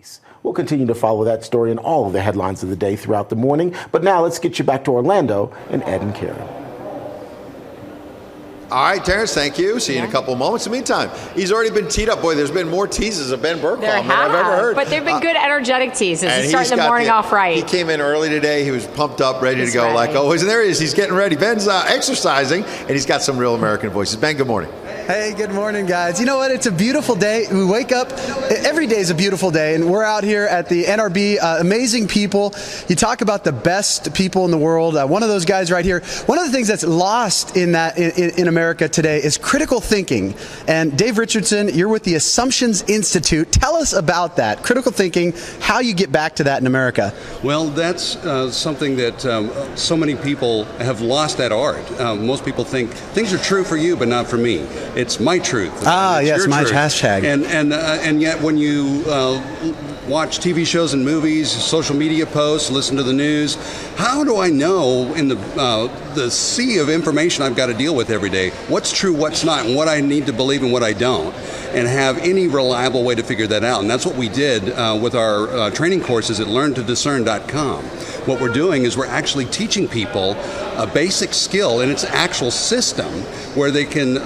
peace. We'll continue to follow that story and all of the headlines of the day throughout the morning. But now let's get you back to Orlando and Ed and Karen. All right, Terrence, thank you. See you in a couple of moments. In the meantime, he's already been teed up. Boy, there's been more teases of Ben Burkholm than I've ever heard. But they've been good, energetic teases. He's starting the morning off right. He came in early today. He was pumped up, ready to go like always. And there he is. He's getting ready. Ben's exercising, and he's got some real American voices. Ben, good morning. Hey, good morning, guys. You know what? It's a beautiful day. We wake up. Every day is a beautiful day, and we're out here at the NRB. Amazing people. You talk about the best people in the world. One of those guys right here. One of the things that's lost in America today is critical thinking. And Dave Richardson, you're with the Assumptions Institute. Tell us about that. Critical thinking, how you get back to that in America. Well, that's something that so many people have lost that art. Most people think things are true for you, but not for me. It's my truth. Yes, my truth. hashtag. And yet when you watch TV shows and movies, social media posts, listen to the news, how do I know in the sea of information I've got to deal with every day what's true, what's not, and what I need to believe and what I don't, and have any reliable way to figure that out? And that's what we did with our training courses at LearnToDiscern.com. What we're doing is we're actually teaching people a basic skill in its actual system where they can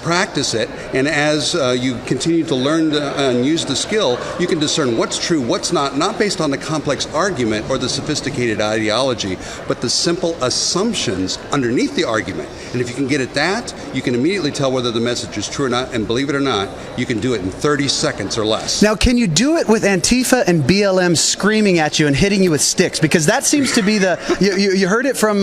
practice it, and as you continue to learn and use the skill, you can discern what's true, what's not based on the complex argument or the sophisticated ideology, but the simple assumptions underneath the argument. And if you can get at that, you can immediately tell whether the message is true or not, and believe it or not, you can do it in 30 seconds or less. Now, can you do it with Antifa and BLM screaming at you and hitting you with sticks? Because that seems to be you heard it from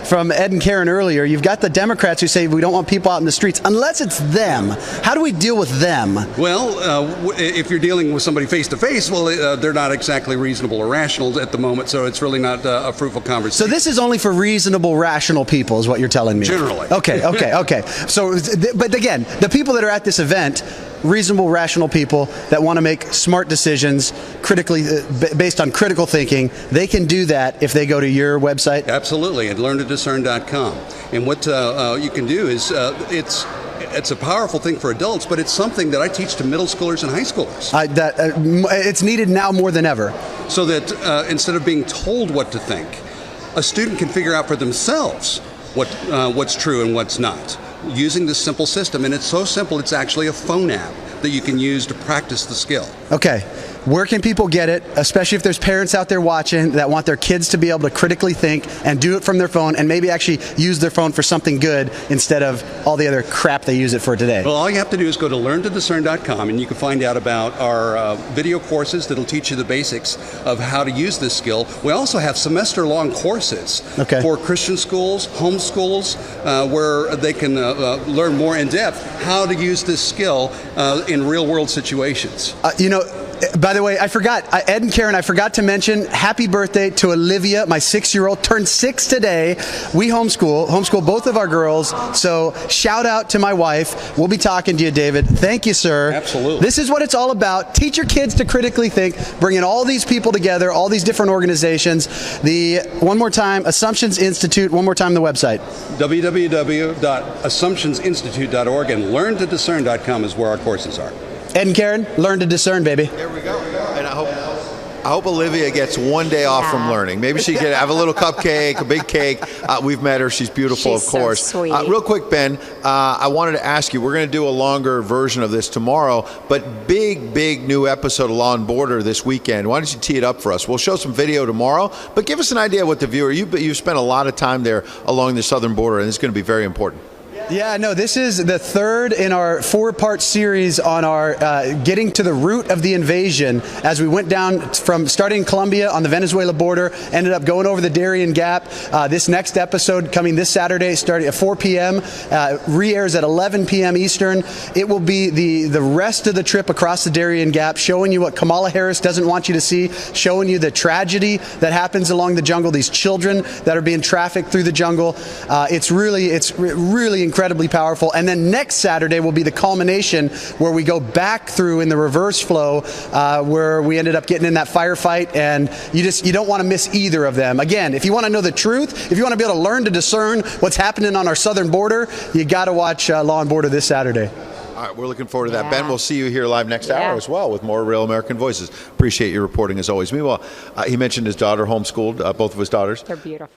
from Ed and Karen earlier. You've got the Democrats who say we don't want people out in the streets unless it's them. How do we deal with them? Well, if you're dealing with somebody face to face, well, they're not exactly reasonable or rational at the moment, so it's really not a fruitful conversation. So this is only for reasonable, rational people, is what you're telling me? Generally. Okay. So, but again, the people that are at this event, reasonable, rational people that want to make smart decisions critically based on critical thinking, they can do that if they go to your website? Absolutely, at LearnToDiscern.com. And what you can do is it's a powerful thing for adults, but it's something that I teach to middle schoolers and high schoolers. It's needed now more than ever. So that instead of being told what to think, a student can figure out for themselves what's true and what's not, using this simple system. And it's so simple, it's actually a phone app that you can use to practice the skill. Okay. Where can people get it, especially if there's parents out there watching that want their kids to be able to critically think and do it from their phone and maybe actually use their phone for something good instead of all the other crap they use it for today? Well, all you have to do is go to LearnToDiscern.com, and you can find out about our video courses that'll teach you the basics of how to use this skill. We also have semester-long courses for Christian schools, homeschools, where they can learn more in depth how to use this skill in real-world situations. By the way, I forgot, Ed and Karen, I forgot to mention happy birthday to Olivia, my 6-year-old, turned 6 today. We homeschool both of our girls, so shout out to my wife. We'll be talking to you, David. Thank you, sir. Absolutely. This is what it's all about. Teach your kids to critically think, bringing all these people together, all these different organizations. One more time, Assumptions Institute, one more time the website. www.assumptionsinstitute.org, and LearnToDiscern.com is where our courses are. Ed and Karen, learn to discern, baby. There we go. And I hope Olivia gets one day off from learning. Maybe she could have a little cupcake, a big cake. We've met her. She's beautiful, of course. So sweet. Real quick, Ben, I wanted to ask you, we're going to do a longer version of this tomorrow, but big new episode of Law & Border this weekend. Why don't you tee it up for us? We'll show some video tomorrow, but give us an idea what the viewer, you've spent a lot of time there along the southern border, and it's going to be very important. Yeah, no, this is the third in our 4-part series on our getting to the root of the invasion as we went down from starting in Colombia on the Venezuela border, ended up going over the Darien Gap. This next episode coming this Saturday starting at 4 p.m., re-airs at 11 p.m. Eastern. It will be the rest of the trip across the Darien Gap, showing you what Kamala Harris doesn't want you to see, showing you the tragedy that happens along the jungle, these children that are being trafficked through the jungle. It's really incredibly powerful. And then next Saturday will be the culmination where we go back through in the reverse flow where we ended up getting in that firefight, and you don't want to miss either of them. Again, if you want to know the truth, if you want to be able to learn to discern what's happening on our southern border, you got to watch Law & Border this Saturday. All All right, we're looking forward to that. Yeah. Ben, we'll see you here live next hour as well with more Real American Voices. Appreciate your reporting as always. Meanwhile, he mentioned his daughter homeschooled, both of his daughters. They're beautiful.